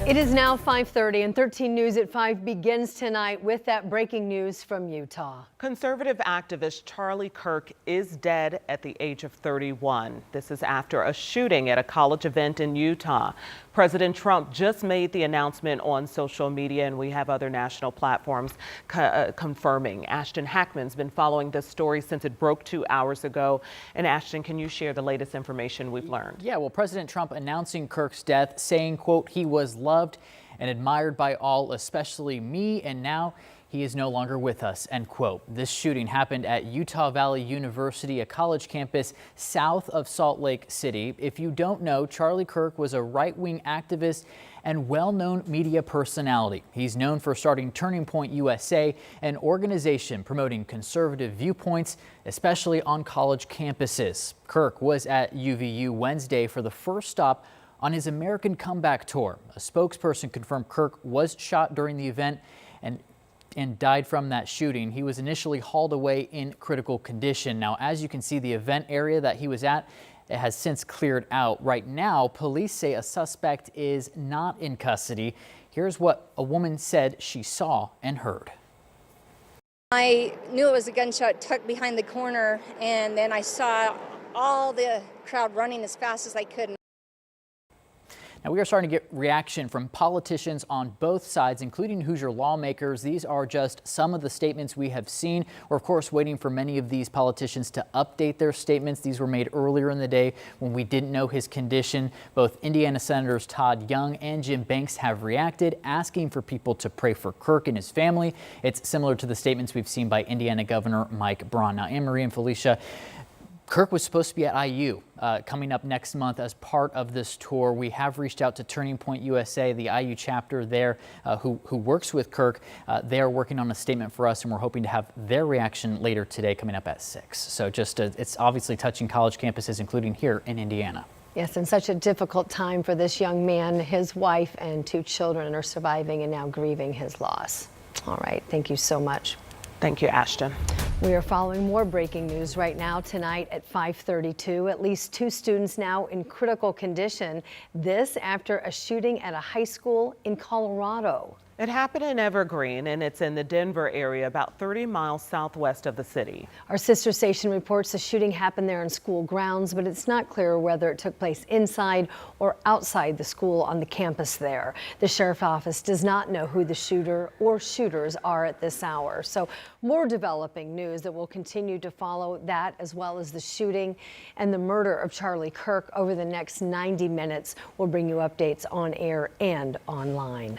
It is now 5:30 and 13 News at 5 begins tonight with that breaking news from Utah. Conservative activist Charlie Kirk is dead at the age of 31. This is after a shooting at a college event in Utah. President Trump just made the announcement on social media, and we have other national platforms confirming. Ashton Hackman's been following this story since it broke 2 hours ago. And Ashton, can you share the latest information we've learned? Yeah, well, President Trump announcing Kirk's death, saying, quote, "He was loved and admired by all, especially me, and now he is no longer with us," end quote. This shooting happened at Utah Valley University, a college campus south of Salt Lake City. If you don't know, Charlie Kirk was a right-wing activist and well-known media personality. He's known for starting Turning Point USA, an organization promoting conservative viewpoints, especially on college campuses. Kirk was at UVU Wednesday for the first stop on his American Comeback Tour. A spokesperson confirmed Kirk was shot during the event and died from that shooting. He was initially hauled away in critical condition. Now, as you can see, the event area that he was at, it has since cleared out. Right now, police say a suspect is not in custody. Here's what a woman said she saw and heard. I knew it was a gunshot tucked behind the corner, and then I saw all the crowd running as fast as I could. Now, we are starting to get reaction from politicians on both sides, including Hoosier lawmakers. These are just some of the statements we have seen. We're, of course, waiting for many of these politicians to update their statements. These were made earlier in the day when we didn't know his condition. Both Indiana Senators Todd Young and Jim Banks have reacted, asking for people to pray for Kirk and his family. It's similar to the statements we've seen by Indiana Governor Mike Braun. Now, Anne-Marie and Felicia, Kirk was supposed to be at IU coming up next month as part of this tour. We have reached out to Turning Point USA, the IU chapter there, who works with Kirk. They are working on a statement for us, and we're hoping to have their reaction later today coming up at 6. So just it's obviously touching college campuses, including here in Indiana. Yes, and such a difficult time for this young man. His wife and 2 children are surviving and now grieving his loss. All right, thank you so much. Thank you, Ashton. We are following more breaking news right now tonight at 5:32. At least 2 students now in critical condition. This after a shooting at a high school in Colorado. It happened in Evergreen, and it's in the Denver area, about 30 miles southwest of the city. Our sister station reports the shooting happened there in school grounds, but it's not clear whether it took place inside or outside the school on the campus there. The sheriff's office does not know who the shooter or shooters are at this hour. So more developing news that will continue to follow that, as well as the shooting and the murder of Charlie Kirk over the next 90 minutes. We'll bring you updates on air and online.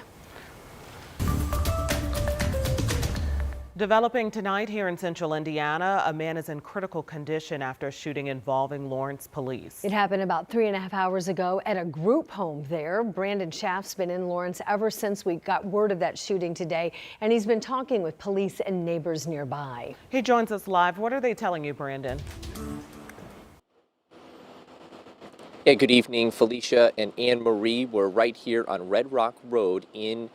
Developing tonight here in central Indiana, a man is in critical condition after a shooting involving Lawrence police. It happened about 3.5 hours ago at a group home there. Brandon Schaff's been in Lawrence ever since we got word of that shooting today, and he's been talking with police and neighbors nearby. He joins us live. What are they telling you, Brandon? Yeah, good evening, Felicia and Anne-Marie. We're right here on Red Rock Road in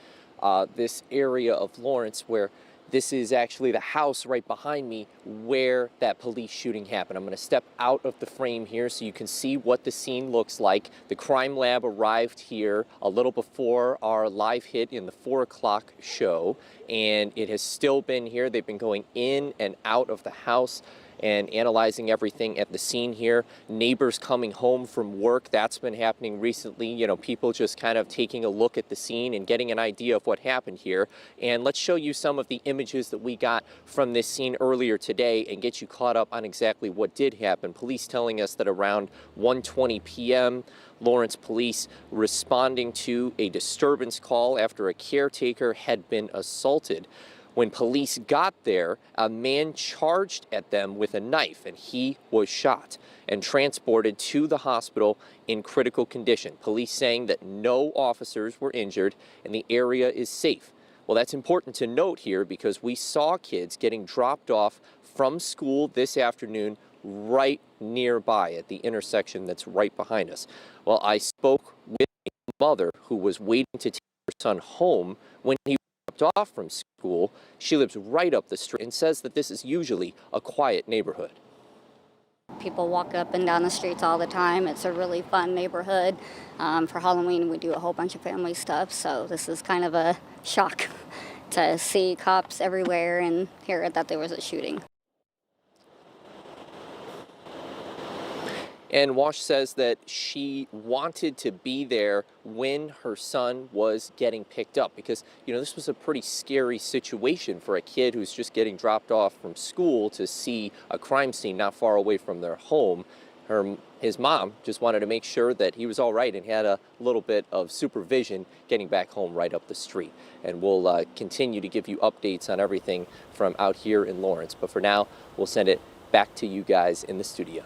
this area of Lawrence, where this is actually the house right behind me where that police shooting happened. I'm going to step out of the frame here so you can see what the scene looks like. The crime lab arrived here a little before our live hit in the 4 o'clock show, and it has still been here. They've been going in and out of the house and analyzing everything at the scene here. Neighbors coming home from work, that's been happening recently. You know, people just kind of taking a look at the scene and getting an idea of what happened here. And let's show you some of the images that we got from this scene earlier today and get you caught up on exactly what did happen. Police telling us that around 1:20 p.m., Lawrence police responding to a disturbance call after a caretaker had been assaulted. When police got there, a man charged at them with a knife, and he was shot and transported to the hospital in critical condition. Police saying that no officers were injured and the area is safe. Well, that's important to note here because we saw kids getting dropped off from school this afternoon right nearby at the intersection that's right behind us. Well, I spoke with a mother who was waiting to take her son home when he dropped off from school. She lives right up the street and says that this is usually a quiet neighborhood. People walk up and down the streets all the time. It's a really fun neighborhood. For Halloween, we do a whole bunch of family stuff, so this is kind of a shock to see cops everywhere and hear that there was a shooting. And Wash says that she wanted to be there when her son was getting picked up because, this was a pretty scary situation for a kid who's just getting dropped off from school to see a crime scene not far away from their home. His mom just wanted to make sure that he was all right and had a little bit of supervision getting back home right up the street. And we'll continue to give you updates on everything from out here in Lawrence. But for now, we'll send it back to you guys in the studio.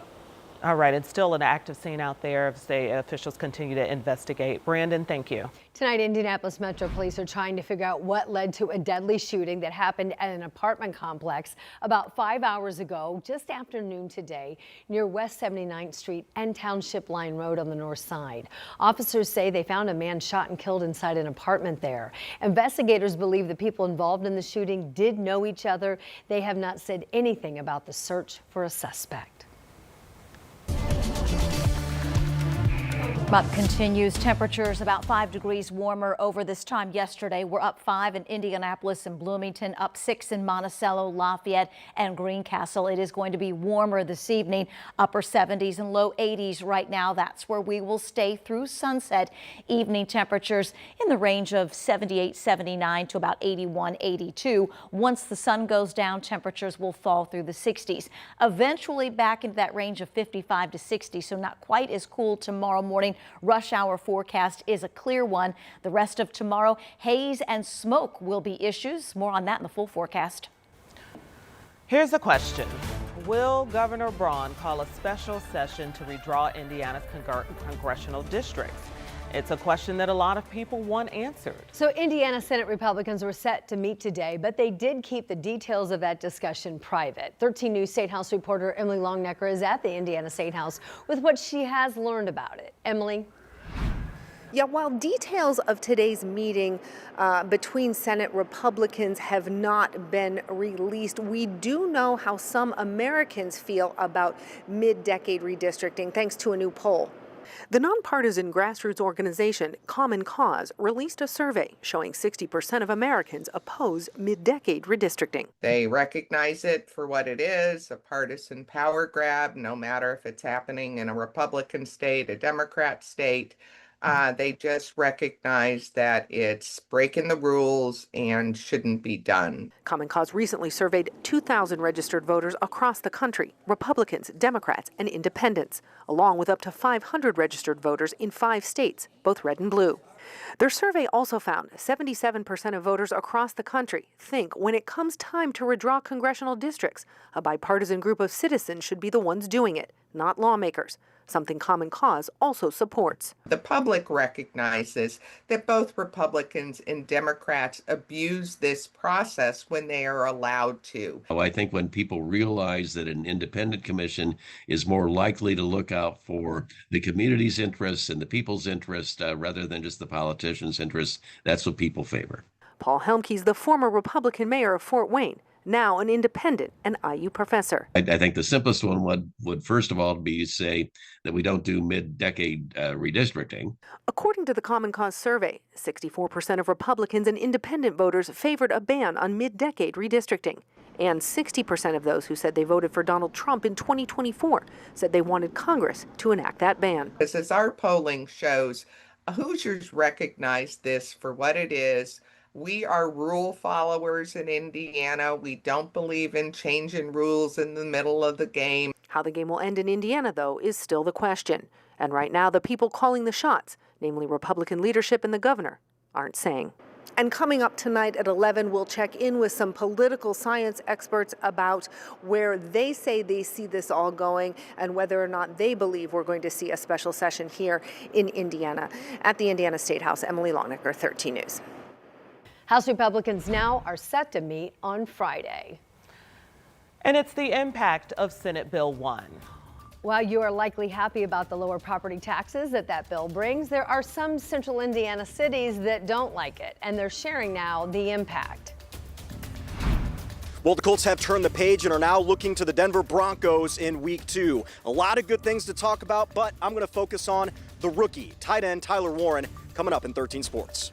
All right, it's still an active scene out there as state officials continue to investigate. Brandon, thank you. Tonight, Indianapolis Metro Police are trying to figure out what led to a deadly shooting that happened at an apartment complex about 5 hours ago, just after noon today, near West 79th Street and Township Line Road on the north side. Officers say they found a man shot and killed inside an apartment there. Investigators believe the people involved in the shooting did know each other. They have not said anything about the search for a suspect. Up continues. Temperatures about 5 degrees warmer over this time yesterday. We're up 5 in Indianapolis and Bloomington, up 6 in Monticello, Lafayette, and Greencastle. It is going to be warmer this evening, upper 70s and low 80s right now. That's where we will stay through sunset. Evening temperatures in the range of 78, 79 to about 81, 82. Once the sun goes down, temperatures will fall through the 60s. Eventually back into that range of 55 to 60, so not quite as cool tomorrow morning. Rush hour forecast is a clear one. The rest of tomorrow, haze and smoke will be issues. More on that in the full forecast. Here's the question. Will Governor Braun call a special session to redraw Indiana's congressional districts? It's a question that a lot of people want answered. So Indiana Senate Republicans were set to meet today, but they did keep the details of that discussion private. 13 News State House reporter Emily Longnecker is at the Indiana State House with what she has learned about it. Emily? Yeah, while details of today's meeting between Senate Republicans have not been released, we do know how some Americans feel about mid-decade redistricting, thanks to a new poll. The nonpartisan grassroots organization Common Cause released a survey showing 60% of Americans oppose mid-decade redistricting. They recognize it for what it is, a partisan power grab, no matter if it's happening in a Republican state, a Democrat state. They just recognize that it's breaking the rules and shouldn't be done. Common Cause recently surveyed 2,000 registered voters across the country, Republicans, Democrats, and independents, along with up to 500 registered voters in 5 states, both red and blue. Their survey also found 77% of voters across the country think when it comes time to redraw congressional districts, a bipartisan group of citizens should be the ones doing it, not lawmakers, something Common Cause also supports. The public recognizes that both Republicans and Democrats abuse this process when they are allowed to. I think when people realize that an independent commission is more likely to look out for the community's interests and the people's interests rather than just the politicians' interests, that's what people favor. Paul Helmke's the former Republican mayor of Fort Wayne, now an independent and IU professor. I think the simplest one would first of all be say that we don't do mid-decade redistricting. According to the Common Cause survey, 64% of Republicans and independent voters favored a ban on mid-decade redistricting. And 60% of those who said they voted for Donald Trump in 2024 said they wanted Congress to enact that ban. As our polling shows, Hoosiers recognize this for what it is. We are rule followers in Indiana. We don't believe in changing rules in the middle of the game. How the game will end in Indiana, though, is still the question. And right now, the people calling the shots, namely Republican leadership and the governor, aren't saying. And coming up tonight at 11, we'll check in with some political science experts about where they say they see this all going and whether or not they believe we're going to see a special session here in Indiana. At the Indiana State House, Emily Longnecker, 13 News. House Republicans now are set to meet on Friday. And it's the impact of Senate Bill 1. While you are likely happy about the lower property taxes that bill brings, there are some central Indiana cities that don't like it, and they're sharing now the impact. Well, the Colts have turned the page and are now looking to the Denver Broncos in week 2. A lot of good things to talk about, but I'm going to focus on the rookie tight end Tyler Warren coming up in 13 Sports.